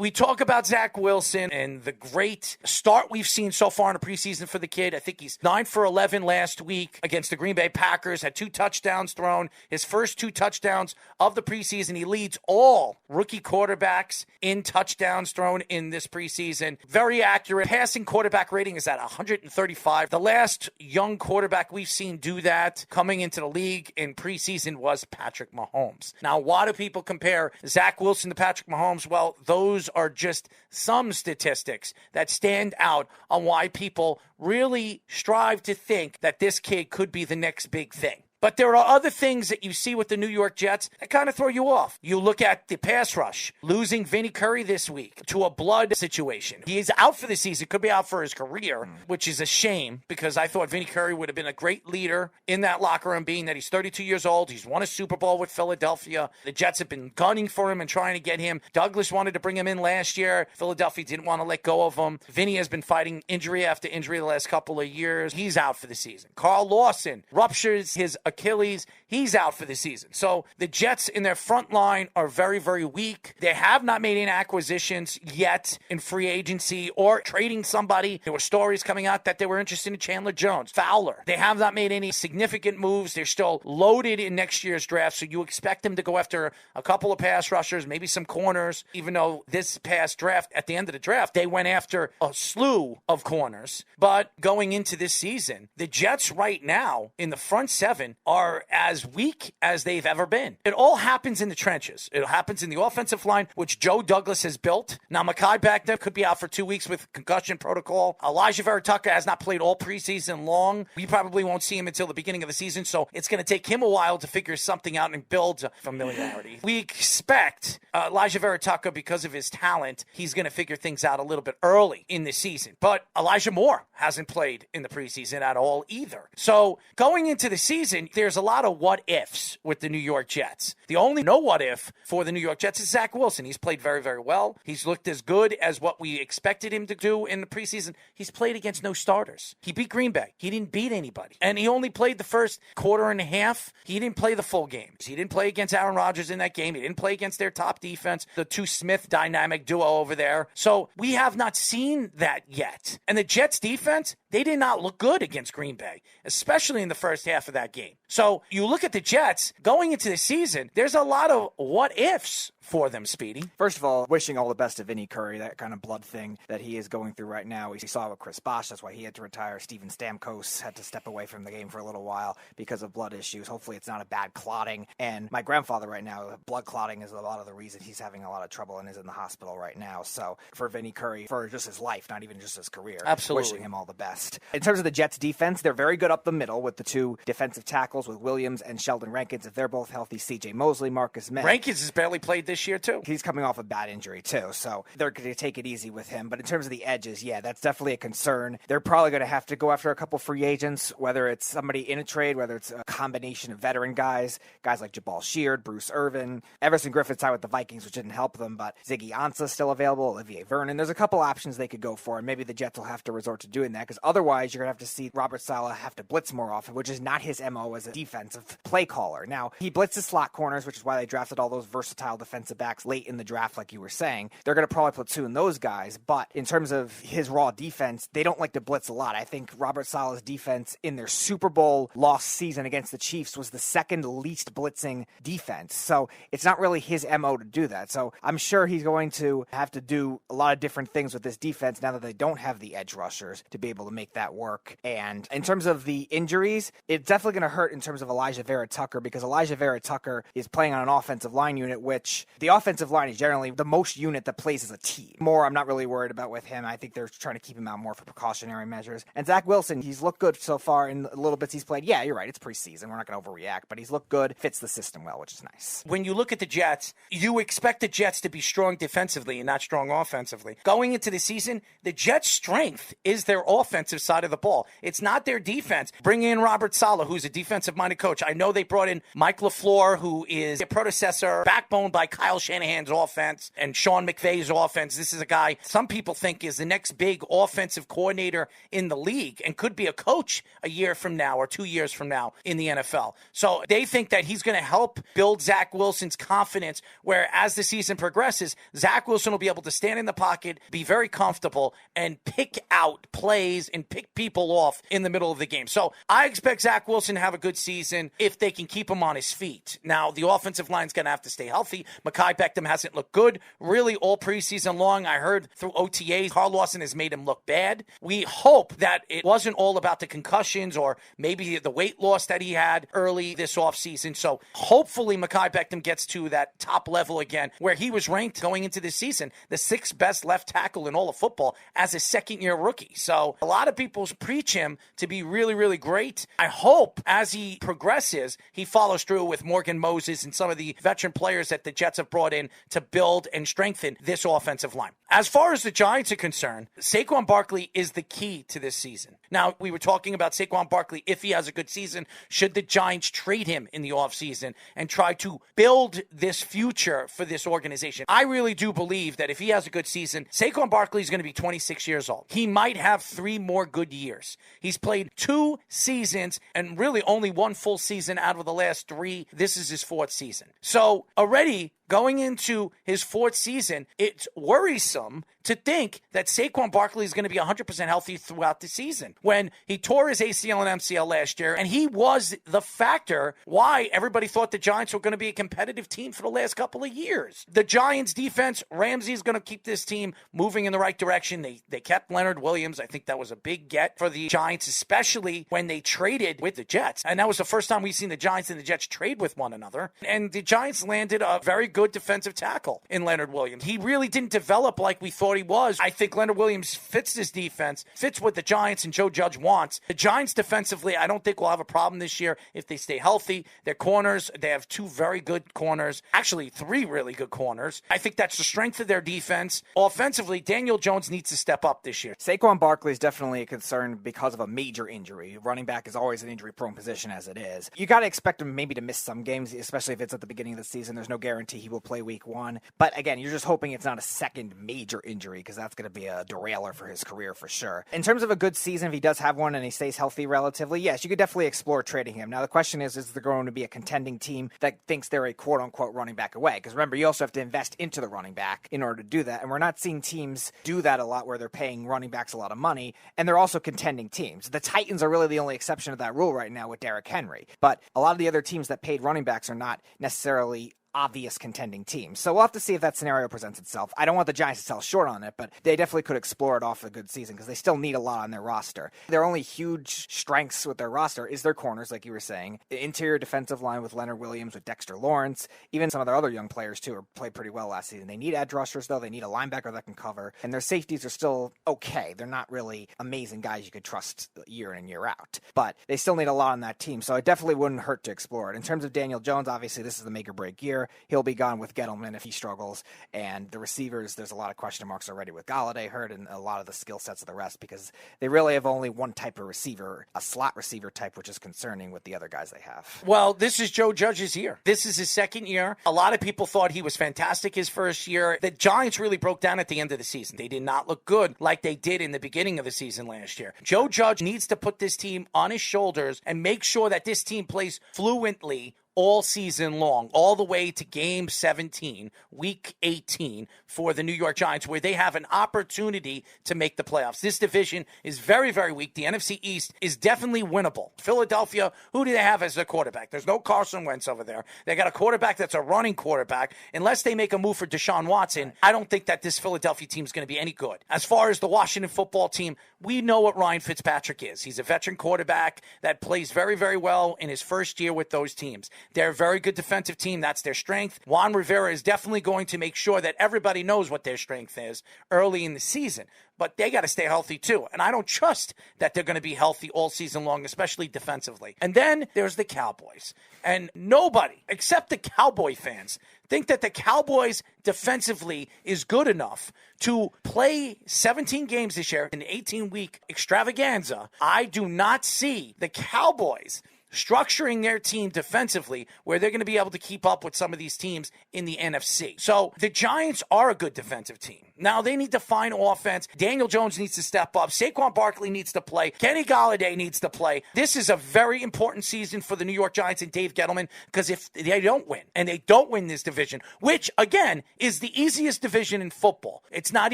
we talk about Zach Wilson and the great start we've seen so far in the preseason for the kid. I think he's 9 for 11 last week against the Green Bay Packers, had 2 touchdowns thrown. His first 2 touchdowns of the preseason. He leads all rookie quarterbacks in touchdowns thrown in this preseason. Very accurate. Passing quarterback rating is at 135. The last young quarterback we've seen do that coming into the league in preseason was Patrick Mahomes. Now, why do people compare Zach Wilson to Patrick Mahomes? Well, those are just some statistics that stand out on why people really strive to think that this kid could be the next big thing. But there are other things that you see with the New York Jets that kind of throw you off. You look at the pass rush, losing Vinny Curry this week to a blood situation. He is out for the season, could be out for his career, which is a shame because I thought Vinny Curry would have been a great leader in that locker room, being that he's 32 years old. He's won a Super Bowl with Philadelphia. The Jets have been gunning for him and trying to get him. Douglas wanted to bring him in last year. Philadelphia didn't want to let go of him. Vinny has been fighting injury after injury the last couple of years. He's out for the season. Carl Lawson ruptures his Achilles. He's out for the season. So the Jets in their front line are very, very weak. They have not made any acquisitions yet in free agency or trading somebody. There were stories coming out that they were interested in Chandler Jones, Fowler. They have not made any significant moves. They're still loaded in next year's draft, so you expect them to go after a couple of pass rushers, maybe some corners, even though this past draft, at the end of the draft, they went after a slew of corners. But going into this season, the Jets right now in the front 7 are as weak as they've ever been. It all happens in the trenches. It happens in the offensive line, which Joe Douglas has built. Now, Mekhi Becton could be out for 2 weeks with concussion protocol. Elijah Vera-Tucker has not played all preseason long. We probably won't see him until the beginning of the season, so it's going to take him a while to figure something out and build familiarity. We expect Elijah Vera-Tucker, because of his talent, he's going to figure things out a little bit early in the season. But Elijah Moore hasn't played in the preseason at all either. So going into the season, there's a lot of what-ifs with the New York Jets. The only no what-if for the New York Jets is Zach Wilson. He's played very, very well. He's looked as good as what we expected him to do in the preseason. He's played against no starters. He beat Green Bay. He didn't beat anybody. And he only played the first quarter and a half. He didn't play the full game. He didn't play against Aaron Rodgers in that game. He didn't play against their top defense, the two Smith dynamic duo over there. So we have not seen that yet. And the Jets defense, they did not look good against Green Bay, especially in the first half of that game. So you look at the Jets going into the season, there's a lot of what ifs for them, Speedy. First of all, wishing all the best to Vinny Curry, that kind of blood thing that he is going through right now. We saw with Chris Bosh, that's why he had to retire. Steven Stamkos had to step away from the game for a little while because of blood issues. Hopefully it's not a bad clotting. And my grandfather right now, blood clotting is a lot of the reason he's having a lot of trouble and is in the hospital right now. So for Vinny Curry, for just his life, not even just his career, absolutely, wishing him all the best. In terms of the Jets defense, they're very good up the middle with the 2 defensive tackles with Williams and Sheldon Rankins. If they're both healthy, C.J. Mosley, Marcus May. Rankins has barely played this year, too. He's coming off a bad injury, too, so they're going to take it easy with him. But in terms of the edges, yeah, that's definitely a concern. They're probably going to have to go after a couple free agents, whether it's somebody in a trade, whether it's a combination of veteran guys like Jabal Sheard, Bruce Irvin. Everson Griffin signed with the Vikings, which didn't help them, but Ziggy Ansah's still available, Olivier Vernon. There's a couple options they could go for, and maybe the Jets will have to resort to doing that, because otherwise you're going to have to see Robert Saleh have to blitz more often, which is not his MO as a defensive play caller. Now, he blitzes slot corners, which is why they drafted all those versatile defensive backs late in the draft, like you were saying. They're going to probably platoon those guys, but in terms of his raw defense, they don't like to blitz a lot. I think Robert Saleh's defense in their Super Bowl lost season against the Chiefs was the second least blitzing defense, so it's not really his MO to do that. So I'm sure he's going to have to do a lot of different things with this defense now that they don't have the edge rushers to be able to make that work. And in terms of the injuries, it's definitely going to hurt in terms of Elijah Vera-Tucker, because Elijah Vera-Tucker is playing on an offensive line unit, which the offensive line is generally the most unit that plays as a team. More, I'm not really worried about with him. I think they're trying to keep him out more for precautionary measures. And Zach Wilson, he's looked good so far in the little bits he's played. Yeah, you're right, it's preseason. We're not going to overreact, but he's looked good, fits the system well, which is nice. When you look at the Jets, you expect the Jets to be strong defensively and not strong offensively. Going into the season, the Jets' strength is their offensive offensive side of the ball. It's not their defense. Bring in Robert Saleh, who's a defensive-minded coach. I know they brought in Mike LaFleur, who is a predecessor, backboned by Kyle Shanahan's offense and Sean McVay's offense. This is a guy some people think is the next big offensive coordinator in the league and could be a coach a year from now or 2 years from now in the NFL. So they think that he's going to help build Zach Wilson's confidence, where as the season progresses, Zach Wilson will be able to stand in the pocket, be very comfortable, and pick out plays and pick people off in the middle of the game. So I expect Zach Wilson to have a good season if they can keep him on his feet. Now, the offensive line's going to have to stay healthy. Mekhi Becton hasn't looked good really all preseason long. I heard through OTAs, Carl Lawson has made him look bad. We hope that it wasn't all about the concussions or maybe the weight loss that he had early this offseason. So hopefully Mekhi Becton gets to that top level again, where he was ranked going into this season the 6th best left tackle in all of football as a second-year rookie. So a lot of people preach him to be really, really great. I hope as he progresses, he follows through with Morgan Moses and some of the veteran players that the Jets have brought in to build and strengthen this offensive line. As far as the Giants are concerned, Saquon Barkley is the key to this season. Now, we were talking about Saquon Barkley. If he has a good season, should the Giants trade him in the offseason and try to build this future for this organization? I really do believe that if he has a good season, Saquon Barkley is going to be 26 years old. He might have 3 more good years. He's played 2 seasons and really only 1 full season out of the last 3. This is his 4th season. So already going into his 4th season, it's worrisome to think that Saquon Barkley is going to be 100% healthy throughout the season. When he tore his ACL and MCL last year, and he was the factor why everybody thought the Giants were going to be a competitive team for the last couple of years. The Giants defense, Ramsey's going to keep this team moving in the right direction. They kept Leonard Williams. I think that was a big get for the Giants, especially when they traded with the Jets. And that was the first time we've seen the Giants and the Jets trade with one another. And the Giants landed a very good defensive tackle in Leonard Williams. He really didn't develop like we thought he was. I think Leonard Williams fits this defense, fits what the Giants and Joe Judge wants. The Giants defensively, I don't think will have a problem this year if they stay healthy. Their corners, they have 2 very good corners, actually 3 really good corners. I think that's the strength of their defense. Offensively, Daniel Jones needs to step up this year. Saquon Barkley is definitely a concern because of a major injury. Running back is always an injury-prone position as it is. You got to expect him maybe to miss some games, especially if it's at the beginning of the season. There's no guarantee he will play week 1. But again, you're just hoping it's not a second major injury, because that's going to be a derailer for his career for sure. In terms of a good season, if he does have one and he stays healthy relatively, yes, you could definitely explore trading him. Now, the question is there going to be a contending team that thinks they're a quote-unquote running back away? Because remember, you also have to invest into the running back in order to do that. And we're not seeing teams do that a lot where they're paying running backs a lot of money, and they're also contending teams. The Titans are really the only exception to that rule right now with Derrick Henry. But a lot of the other teams that paid running backs are not necessarily obvious contending teams. So we'll have to see if that scenario presents itself. I don't want the Giants to sell short on it, but they definitely could explore it off a good season because they still need a lot on their roster. Their only huge strengths with their roster is their corners, like you were saying. The interior defensive line with Leonard Williams, with Dexter Lawrence, even some of their other young players too played pretty well last season. They need edge rushers though. They need a linebacker that can cover, and their safeties are still okay. They're not really amazing guys you could trust year in and year out, but they still need a lot on that team. So it definitely wouldn't hurt to explore it. In terms of Daniel Jones, obviously this is the make or break year. He'll be gone with Gettleman if he struggles, and the receivers, there's a lot of question marks already with Golladay hurt and a lot of the skill sets of the rest, because they really have only one type of receiver, a slot receiver type, which is concerning with the other guys they have. Well, this is Joe Judge's year. This is his 2nd year. A lot of people thought he was fantastic his first year. The Giants really broke down at the end of the season. They did not look good like they did in the beginning of the season last year. Joe Judge needs to put this team on his shoulders and make sure that this team plays fluently all season long, all the way to game 17, week 18 for the New York Giants, where they have an opportunity to make the playoffs. This division is very, very weak. The NFC East is definitely winnable. Philadelphia, who do they have as their quarterback? There's no Carson Wentz over there. They got a quarterback that's a running quarterback. Unless they make a move for Deshaun Watson, I don't think that this Philadelphia team is going to be any good. As far as the Washington football team, we know what Ryan Fitzpatrick is. He's a veteran quarterback that plays very, very well in his first year with those teams. They're a very good defensive team. That's their strength. Juan Rivera is definitely going to make sure that everybody knows what their strength is early in the season. But they got to stay healthy too. And I don't trust that they're going to be healthy all season long, especially defensively. And then there's the Cowboys. And nobody, except the Cowboy fans, think that the Cowboys defensively is good enough to play 17 games this year, an 18-week extravaganza. I do not see the Cowboys structuring their team defensively where they're going to be able to keep up with some of these teams in the NFC. So the Giants are a good defensive team. Now they need to find offense. Daniel Jones needs to step up. Saquon Barkley needs to play. Kenny Golladay needs to play. This is a very important season for the New York Giants and Dave Gettleman, because if they don't win, and they don't win this division, which again is the easiest division in football, it's not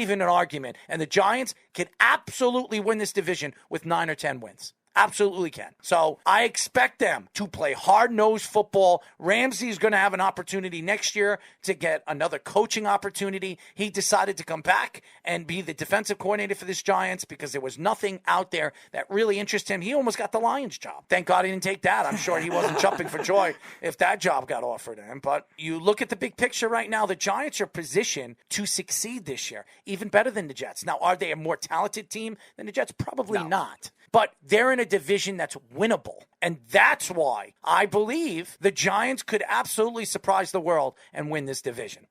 even an argument. And the Giants can absolutely win this division with 9 or 10 wins. Absolutely can. So I expect them to play hard-nosed football. Ramsey's going to have an opportunity next year to get another coaching opportunity. He decided to come back and be the defensive coordinator for this Giants because there was nothing out there that really interested him. He almost got the Lions job. Thank God he didn't take that. I'm sure he wasn't jumping for joy if that job got offered to him. But you look at the big picture right now, the Giants are positioned to succeed this year, even better than the Jets. Now, are they a more talented team than the Jets? Probably not. But they're in a division that's winnable. And that's why I believe the Giants could absolutely surprise the world and win this division.